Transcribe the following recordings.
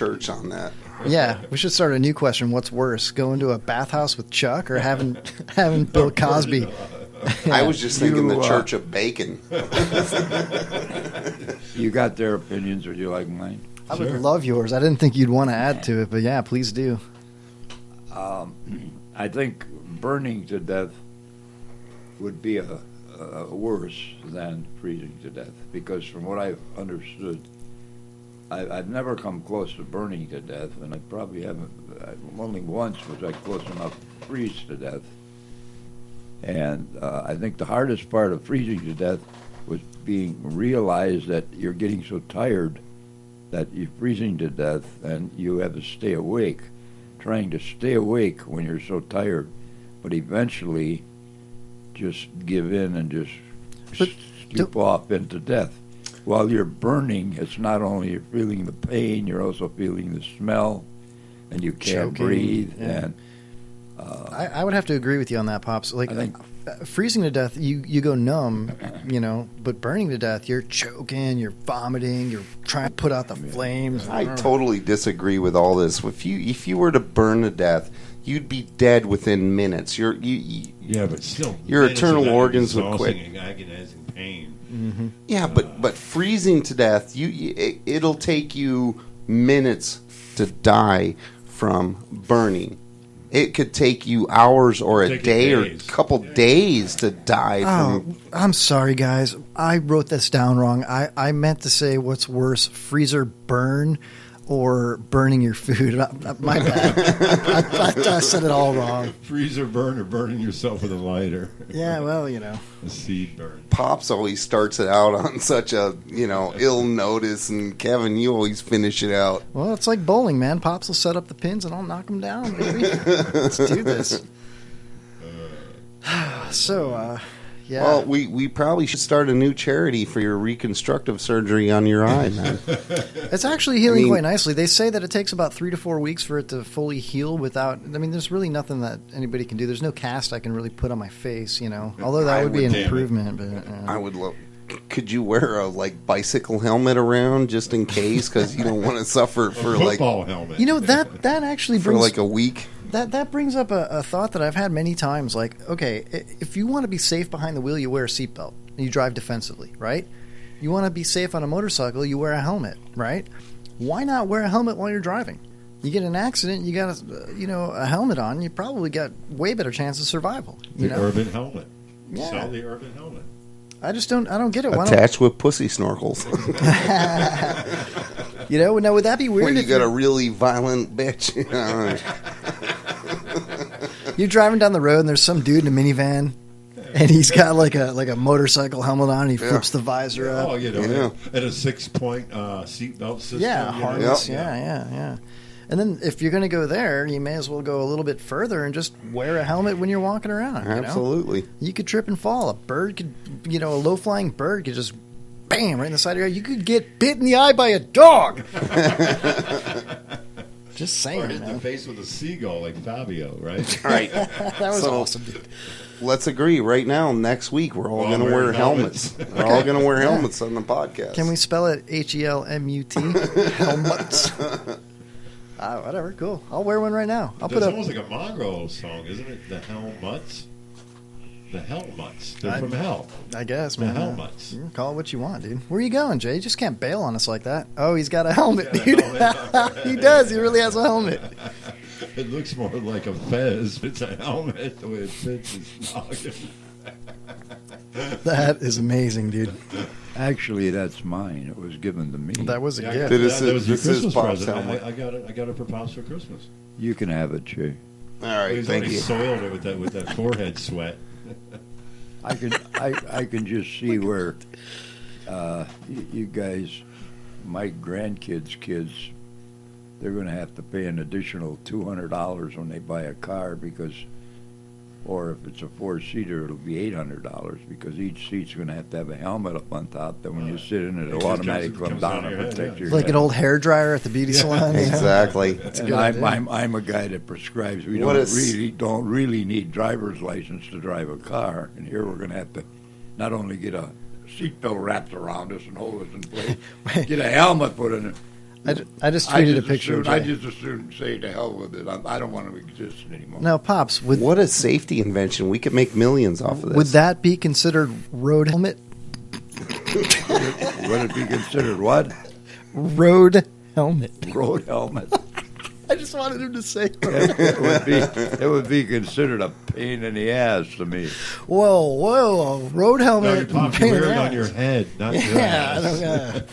church on that. Yeah, we should start a new question. What's worse, going to a bathhouse with Chuck or having Bill Cosby? I was just thinking the Church of Bacon. You got their opinions, would you like mine? I would love yours. I didn't think you'd want to add to it, but yeah, please do. I think burning to death would be worse than freezing to death, because from what I've understood, I've never come close to burning to death, and I probably haven't. Only once was I close enough to freeze to death. And I think the hardest part of freezing to death was being realized that you're getting so tired that you're freezing to death, and you have to stay awake, trying to stay awake when you're so tired, but eventually just give in and just skip off into death. While you're burning, it's not only you're feeling the pain, you're also feeling the smell, and you can't breathe. Yeah. And I would have to agree with you on that, Pops. Like, I think freezing to death, you go numb, but burning to death, you're choking, you're vomiting, you're trying to put out the flames. I totally disagree with all this. If you were to burn to death, you'd be dead within minutes. But still, your internal organs would quit. Agonizing pain. Mm-hmm. Yeah, but freezing to death, it'll take you minutes to die from burning. It could take you hours or a day or a couple days to die from... I'm sorry, guys. I wrote this down wrong. I meant to say what's worse, freezer burn or burning your food. My bad. I said it all wrong. Freezer burn or burning yourself with a lighter. Yeah, well, A seed burn. Pops always starts it out on such a, ill notice, and Kevin, you always finish it out. Well, it's like bowling, man. Pops will set up the pins and I'll knock them down, baby. Let's do this. Yeah. Well, we probably should start a new charity for your reconstructive surgery on your eye, man. It's actually healing quite nicely. They say that it takes about 3 to 4 weeks for it to fully heal without... there's really nothing that anybody can do. There's no cast I can really put on my face, Although that would be an improvement. But I would love... Could you wear a, bicycle helmet around just in case? Because you don't want to suffer for, football helmet. That actually brings... For, a week? That brings up a thought that I've had many times. Okay, if you want to be safe behind the wheel, you wear a seatbelt and you drive defensively, right? You want to be safe on a motorcycle, you wear a helmet, right? Why not wear a helmet while you're driving? You get in an accident, you got a helmet on, you probably got way better chance of survival. The urban helmet. Yeah. Sell the urban helmet. I don't get it. Attached with pussy snorkels. Now would that be weird? When you got a really violent bitch. You're driving down the road and there's some dude in a minivan, and he's got like a motorcycle helmet on. And he flips the visor up. Oh, and a 6-point seatbelt system. Yeah, harness. Yeah. And then if you're going to go there, you may as well go a little bit further and just wear a helmet when you're walking around. Absolutely. You could trip and fall. A bird could, a low-flying bird could just bam right in the side of your eye. You could get bit in the eye by a dog. Just saying, or hit the face with a seagull like Fabio, right? All right. That was awesome, dude. Let's agree right now. Next week, we're all going to wear helmets. We're all going to wear helmets on the podcast. Can we spell it HELMUT? Helmets. Whatever, cool. I'll wear one right now. It's almost like a Mongrels song, isn't it? The Helmuts. The Helmuts. They're from hell. I guess, man. The Helmuts. You can call it what you want, dude. Where are you going, Jay? You just can't bail on us like that. Oh, he's got a helmet, dude. He does. He really has a helmet. It looks more like a fez. It's a helmet. The way it fits is noggin. That is amazing, dude. Actually, that's mine. It was given to me. That was a gift. That was your Christmas present. I got it for Pops for Christmas. You can have it, Jay. All right, thank you. Soiled it with that forehead sweat. I can just see where you guys, my grandkids' kids, they're going to have to pay an additional $200 when they buy a car or if it's a 4-seater, it'll be $800 because each seat's going to have a helmet up on top that when you sit in it, it'll automatically come down and protect your like head. an old hairdryer at the beauty salon. Exactly. And I'm a guy that prescribes we don't really need driver's license to drive a car, and here we're going to have to not only get a seatbelt wrapped around us and hold us in place, get a helmet put in it. I just tweeted a picture. I just assumed say to hell with it. I don't want to exist anymore. Now, Pops, What a safety invention. We could make millions off of this. would that be considered road helmet? Would it be considered what? Road helmet. Road helmet. I just wanted him to say. It would be considered a pain in the ass to me. Whoa, a road No, helmet. you pop pain in wear the it on ass. your head, not your Yeah, I ass. don't,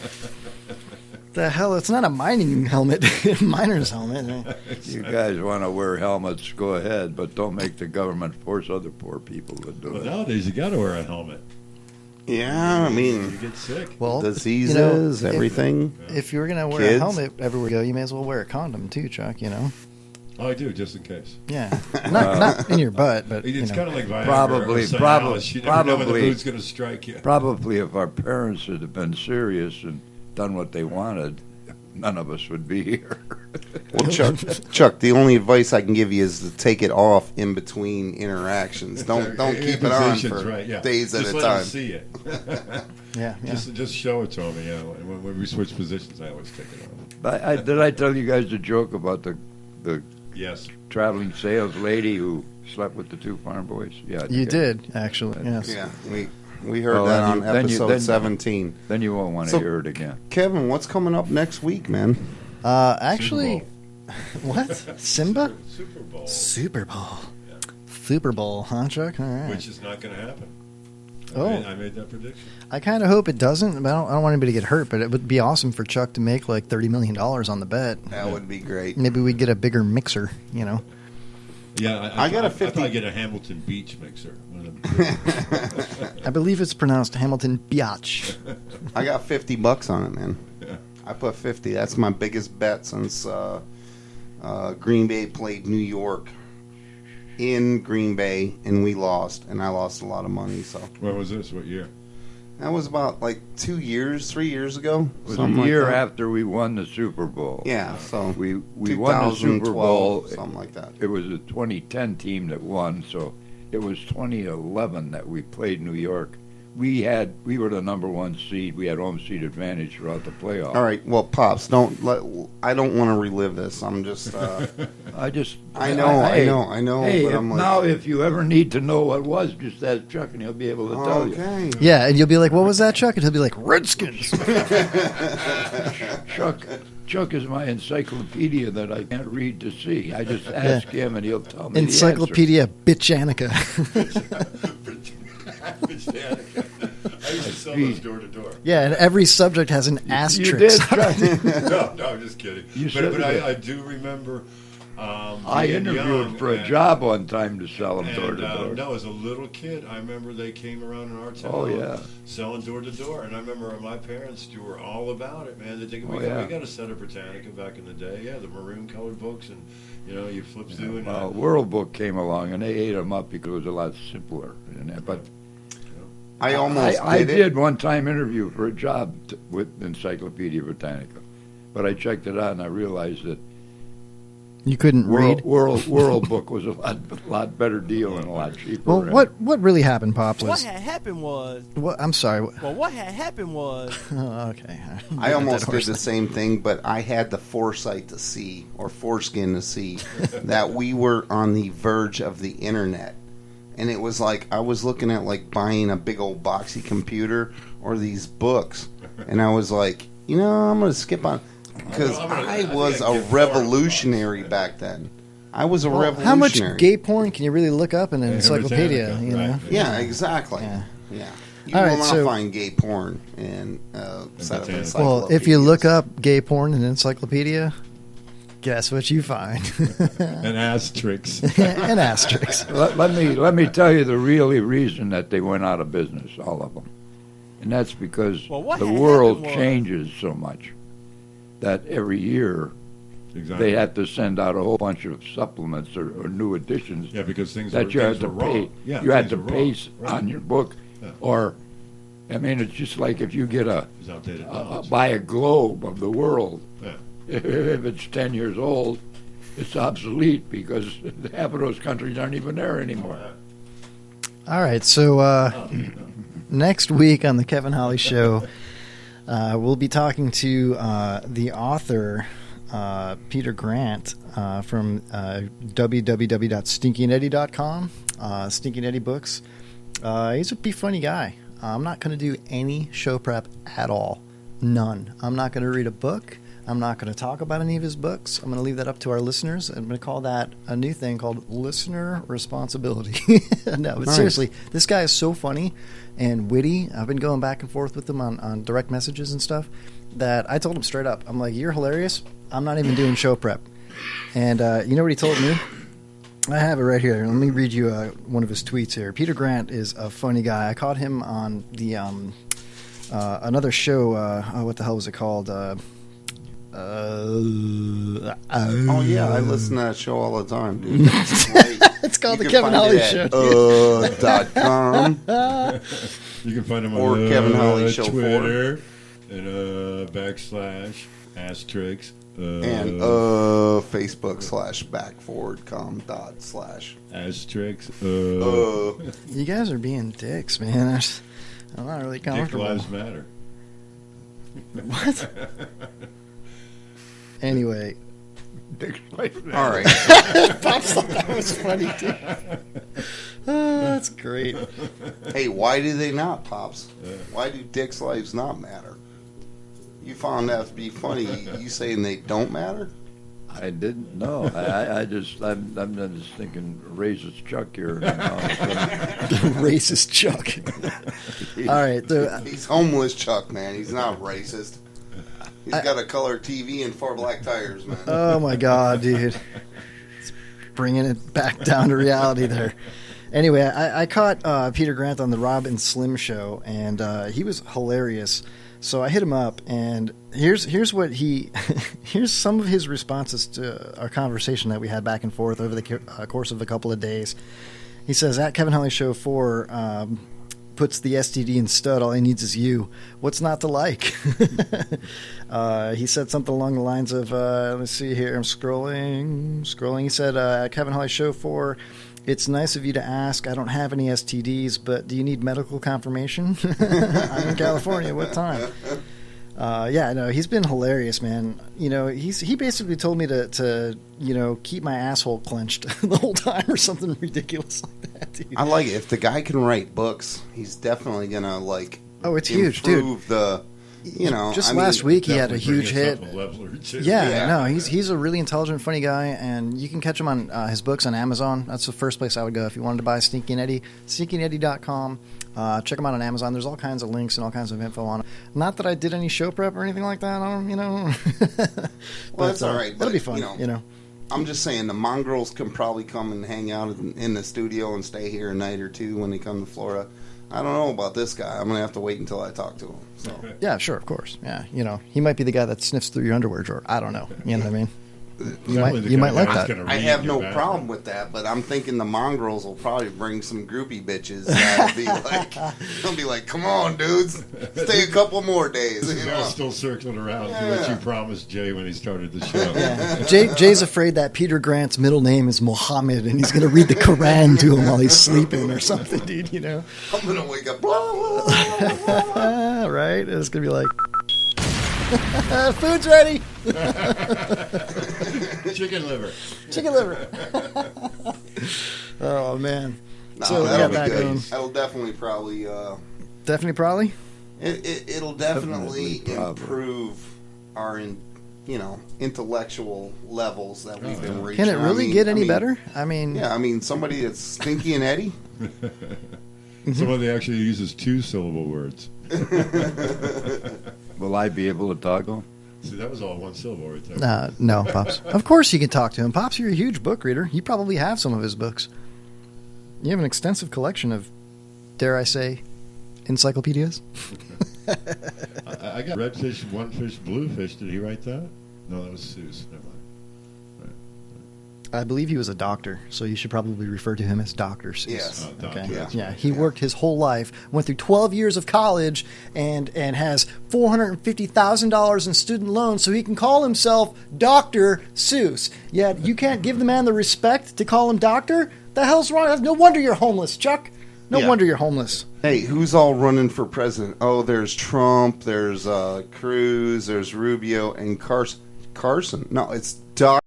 the hell, it's not a mining helmet, miner's helmet. You guys want to wear helmets, go ahead, but don't make the government force other poor people to do But it. nowadays, you got to wear a helmet. Yeah, I You mean, get sick. Well, diseases, if- everything. if you're gonna wear Kids. a helmet everywhere you go, you may as well wear a condom too, Chuck. You know, Oh, I do, just in case. yeah, not in your butt, but It's kind of like Viagra Probably- or Cialis. probably- You never know when the probably- mood's going to strike you. Probably if our parents had been serious and done what they wanted, none of us would be here. Well, Chuck, the only advice I can give you is to take it off in between interactions. Don't keep it on Positions, for right, yeah. days at Just a let time. them see it. yeah. Just show it to them. Yeah, and when we switch positions, I always take it off. But did I tell you guys the joke about the Yes. traveling sales lady who slept with the two farm boys? Yeah, You did actually, yes. Yeah, we heard Well, that then on you- then you- episode then- 17. Then you won't want to So- hear it again. Kevin, what's coming up next week, man? Actually, what? Simba? Super Bowl. Super Bowl. Super Bowl, huh, Chuck? All right. Which is not going to happen. Oh. I made that prediction. I kind of hope it doesn't. But I don't want anybody to get hurt. But it would be awesome for Chuck to make like $30 million on the bet. That would be great. Maybe we'd get a bigger mixer. You know. Yeah, I got a I 50 thought I'd get a Hamilton Beach mixer. One of them. I believe it's pronounced Hamilton Biatch. I got $50 on it, man. Yeah. I put 50. That's my biggest bet since Green Bay played New York in Green Bay, and we lost, and I lost a lot of money. So When was this? What year? that was about like 3 years ago. It was something a year like that. after we won the Super Bowl. Yeah, so We won the Super 2012, Bowl. something like that. It was a 2010 team that won, so it was 2011 that we played New York. We were the number one seed. We had home seed advantage throughout the playoffs. All right, well, pops, I don't want to relive this. I'm just. I know. Hey, but I'm like, now if you ever need to know what it was, just ask Chuck and he'll be able to tell you. okay. Yeah, and you'll be like, "What was that, Chuck?" And he'll be like, "Redskins." Chuck is my encyclopedia that I can't read to see. I just ask him and he'll tell me Encyclopedia Bitchanica. I used to sell those door to door. Yeah, and every subject has an the answer. asterisk. You did, Chuck. No, I'm just kidding. You said But that. I do remember. I being interviewed young for a and- job one time to sell them And, door to door. no, as a little kid, I remember they came around in our town. Oh, yeah. Selling door to door, and I remember my parents were all about it, man. They think we yeah. got a set of Britannica back in the day, yeah, the maroon colored books, and you flip through and Well, World Book came along and they ate them up because it was a lot simpler than that. But I almost I did it. did one time interview for a job with Encyclopedia Britannica, but I checked it out and I realized that You couldn't read. World Book was a lot better deal and a lot cheaper. Well, what really happened, Pops? What Was had happened was, I'm sorry. what had happened was, Oh, okay. I almost did the same thing, but I had the foresight to see, or foreskin to see, that we were on the verge of the internet. And it was like, I was looking at like buying a big old boxy computer or these books. And I was like, I'm going to skip on, because I was a revolutionary back then. I was a revolutionary. How much gay porn can you really look up in an encyclopedia? Britannica, You know. right. Yeah, exactly. Yeah. Yeah. You All will right, not so- find gay porn in set of Britannica. Well, if you look up gay porn in an encyclopedia, guess what you find? and asterisks. An asterisk. let me tell you the really reason that they went out of business, all of them, and that's because Well, what the had world happened was- changes so much that every year Exactly. they had to send out a whole bunch of supplements or new editions Yeah, because things that were, you had things to were pay. wrong. Yeah, you had things to were pay wrong. Right. on your book, Yeah. or I mean, it's just like if you get It's outdated knowledge. buy a globe of the world. Yeah. If it's 10 years old, it's obsolete because half of those countries aren't even there anymore. All right, so next week on the Kevin Holly Show, We'll be talking to the author, Peter Grant, from www.stinkyandeddy.com, Stinky and Eddie Books. He's a pretty funny guy. I'm not going to do any show prep at all. None. I'm not going to read a book. I'm not going to talk about any of his books. I'm going to leave that up to our listeners. I'm going to call that a new thing called listener responsibility. No, but seriously, this guy is so funny and witty. I've been going back and forth with him on direct messages and stuff that I told him straight up. I'm like, you're hilarious. I'm not even doing show prep. And you know what he told me? I have it right here. Let me read you one of his tweets here. Peter Grant is a funny guy. I caught him on the another show. What the hell was it called? Oh yeah, I listen to that show all the time, dude. It's called the Kevin Holly Show. .com. You can find him Or on Kevin Holly Show Twitter and /asterisk and Facebook.com/backforwardcom/ asterisk. You guys are being dicks, man. I'm not really Dick comfortable. Lives Matter. What? Anyway. All right. Pops thought that was funny, too. Oh, that's great. Hey, why do they not, Pops? Why do dicks' lives not matter? You found that to be funny. You saying they don't matter? I didn't know. I'm just thinking racist Chuck here. Racist Chuck. All right. He's homeless Chuck, man. He's not racist. He's got a color TV and 4 black tires, man. Oh, my God, dude. It's bringing it back down to reality there. Anyway, I caught Peter Grant on the Rob and Slim show, and he was hilarious. So I hit him up, and here's what here's some of his responses to our conversation that we had back and forth over the course of a couple of days. He says, at Kevin Holly Show 4, puts the STD in stud, all he needs is you. What's not to like? He said something along the lines of, let's see here, I'm scrolling. He said, at Kevin Holly Show 4, it's nice of you to ask. I don't have any STDs, but do you need medical confirmation? I'm in California. What time? Yeah, no, he's been hilarious, man. You know, he basically told me to keep my asshole clenched the whole time or something ridiculous like that, dude. I like it. If the guy can write books, he's definitely gonna it's huge, dude. improve the. Last week he had a Definitely huge bring hit. us up a level or two. Yeah, no, he's a really intelligent, funny guy, and you can catch him on his books on Amazon. That's the first place I would go if you wanted to buy Stinky and Eddie. StinkyandEddie.com. Check him out on Amazon. There's all kinds of links and all kinds of info on it. Not that I did any show prep or anything like that. Well, that's all right. That'll be fun. I'm just saying the Mongrels can probably come and hang out in the studio and stay here a night or two when they come to Florida. I don't know about this guy. I'm going to have to wait until I talk to him. So. Yeah, sure, of course. Yeah, he might be the guy that sniffs through your underwear drawer. I don't know. You know what I mean? You might like that. I have no problem with that, but I'm thinking the Mongrels will probably bring some groupie bitches that'll be like, come on, dudes, stay a couple more days. This guy's still circling around to what you promised Jay when he started the show. Yeah. Jay's afraid that Peter Grant's middle name is Mohammed, and he's going to read the Quran to him while he's sleeping or something, dude. I'm going to wake up. Blah, blah, blah, blah, blah. Right? It's going to be like, food's ready. Chicken liver. Oh man! No, so that'll be good. That'll definitely probably. Probably. It'll definitely improve our intellectual levels that we've been reaching. Can it really get any better? I mean, yeah. Somebody that's Stinky and Eddie. Somebody that actually uses 2-syllable words. Will I be able to talk to him? See, that was all 1 syllable right there. No, Pops. Of course you can talk to him. Pops, you're a huge book reader. You probably have some of his books. You have an extensive collection of, dare I say, encyclopedias. I got red fish, one fish, blue fish. Did he write that? No, that was Seuss. Never mind. I believe he was a doctor, so you should probably refer to him as Dr. Seuss. Yes. Okay. Yeah. He worked his whole life, went through 12 years of college, and has $450,000 in student loans, so he can call himself Dr. Seuss. Yet you can't give the man the respect to call him doctor? The hell's wrong? No wonder you're homeless, Chuck. No Yeah. wonder you're homeless. Hey, who's all running for president? Oh, there's Trump, there's Cruz, there's Rubio, and Carson. No, it's Doc.